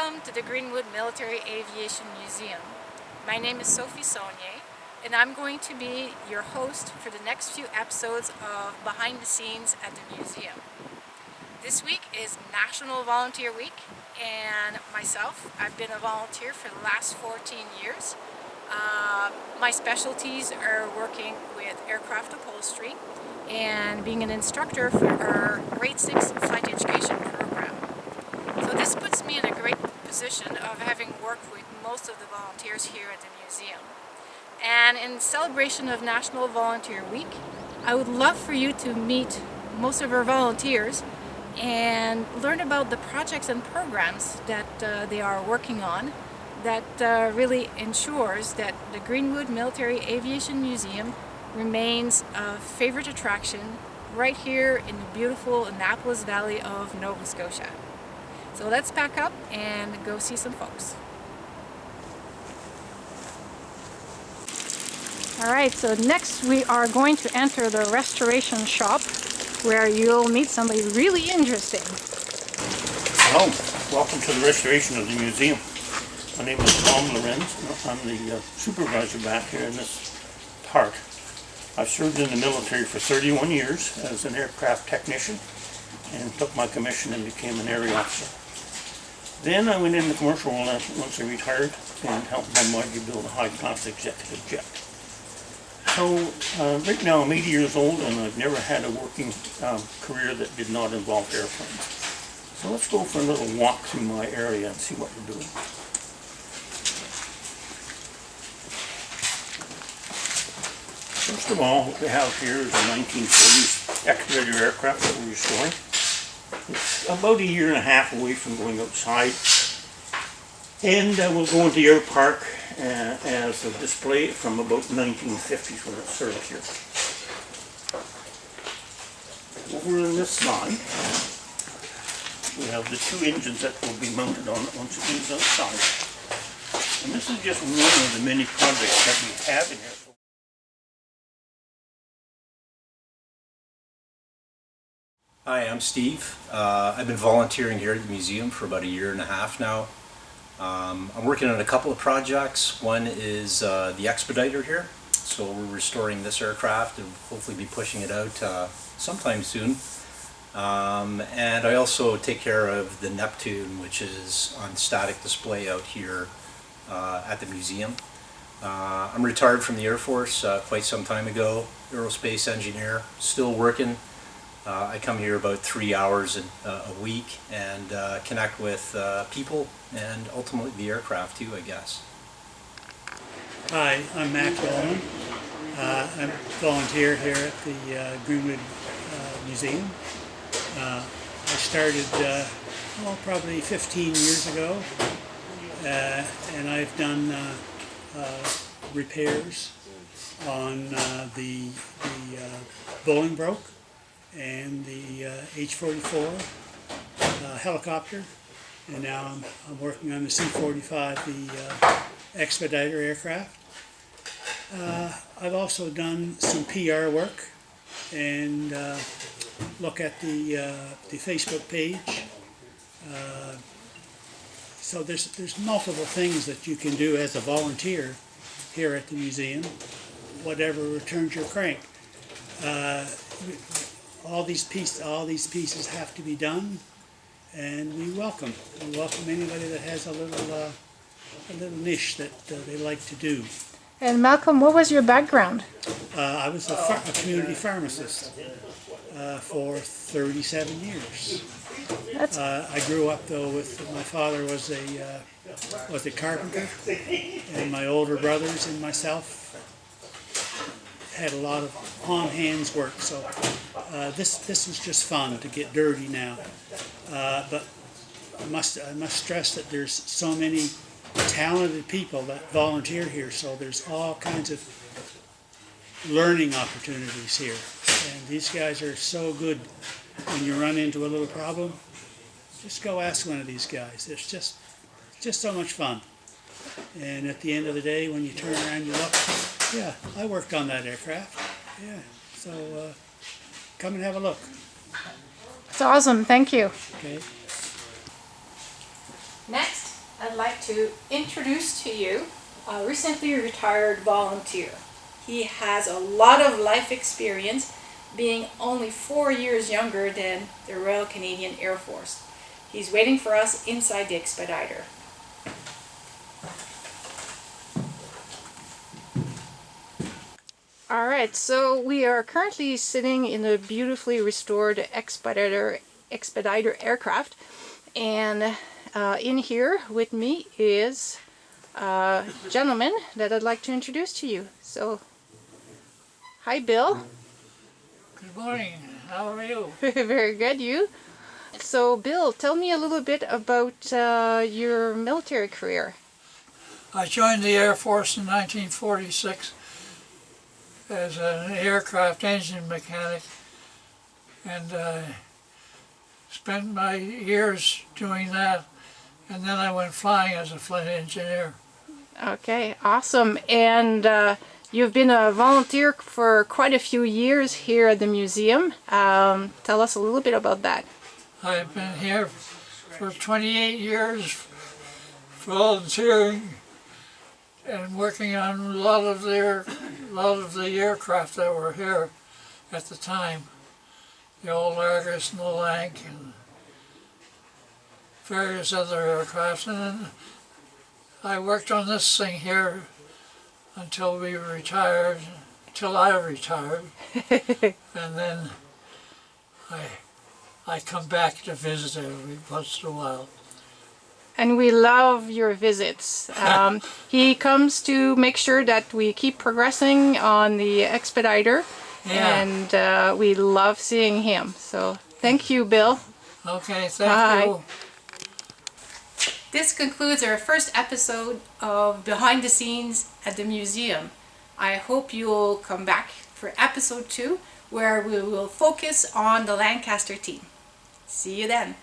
Welcome to the Greenwood Military Aviation Museum. My name is Sophie Saunier, and I'm going to be your host for the next few episodes of Behind the Scenes at the museum. This week is National Volunteer Week, and myself, I've been a volunteer for the last 14 years. My specialties are working with aircraft upholstery and being an instructor for our grade 6 flight education program. So this puts me in a great position of having worked with most of the volunteers here at the museum. And in celebration of National Volunteer Week, I would love for you to meet most of our volunteers and learn about the projects and programs that they are working on that really ensures that the Greenwood Military Aviation Museum remains a favorite attraction right here in the beautiful Annapolis Valley of Nova Scotia. So let's pack up and go see some folks. Alright, so next we are going to enter the restoration shop where you'll meet somebody really interesting. Hello, welcome to the restoration of the museum. My name is Tom Lorenz. I'm the supervisor back here in this part. I've served in the military for 31 years as an aircraft technician and took my commission and became an area officer. Then I went into commercial once I retired and helped Bombardier build a high-class executive jet. So right now I'm 80 years old and I've never had a working career that did not involve airplanes. So let's go for a little walk through my area and see what we're doing. First of all, what we have here is a 1940s Expeditor aircraft that we're restoring. It's about a year and a half away from going outside, and we'll go into the air park as a display from about 1950s when it served here. Over on this side, we have the two engines that will be mounted on once it moves outside. And this is just one of the many projects that we have in here. Hi, I'm Steve. I've been volunteering here at the museum for about a year and a half now. I'm working on a couple of projects. One is the Expeditor here. So we're restoring this aircraft and hopefully be pushing it out sometime soon. And I also take care of the Neptune, which is on static display out here at the museum. I'm retired from the Air Force quite some time ago, aerospace engineer, still working. I come here about 3 hours a week and connect with people and ultimately the aircraft too, I guess. Hi, I'm Matt Goldman. I'm a volunteer here at the Greenwood Museum. I started probably 15 years ago, and I've done repairs on the Bolingbroke and the H-44 helicopter, and now I'm working on the C-45, the Expeditor aircraft. I've also done some PR work and look at the Facebook page. So there's multiple things that you can do as a volunteer here at the museum, whatever returns your crank. All these pieces have to be done, and we welcome anybody that has a little niche that they like to do. And Malcolm, what was your background? I was a community pharmacist for 37 years. I grew up though with my father was a carpenter, and my older brothers and myself had a lot of on-hands work, so this was just fun to get dirty now. But I must stress that there's so many talented people that volunteer here, so there's all kinds of learning opportunities here. And these guys are so good. When you run into a little problem, just go ask one of these guys. It's just so much fun. And at the end of the day, when you turn around, you look, yeah, I worked on that aircraft. Yeah, so come and have a look. It's awesome, thank you. Okay. Next, I'd like to introduce to you a recently retired volunteer. He has a lot of life experience, being only 4 years younger than the Royal Canadian Air Force. He's waiting for us inside the Expeditor. Alright, so we are currently sitting in a beautifully restored Expeditor aircraft, and in here with me is a gentleman that I'd like to introduce to you. So, hi Bill. Good morning. How are you? Very good, you? So Bill, tell me a little bit about your military career. I joined the Air Force in 1946 as an aircraft engine mechanic, and spent my years doing that, and then I went flying as a flight engineer. Okay, awesome. And you've been a volunteer for quite a few years here at the museum. Tell us a little bit about that. I've been here for 28 years volunteering and working on a lot of the aircraft that were here at the time. The old Argus and the Lank and various other aircraft. And then I worked on this thing here until we retired, until I retired. And then I come back to visit every once in a while. And we love your visits. He comes to make sure that we keep progressing on the Expeditor, Yeah. and we love seeing him. So thank you, Bill. Okay, thank Bye. you. This concludes our first episode of Behind the Scenes at the museum. I hope you'll come back for episode 2, where we will focus on the Lancaster team. See you then.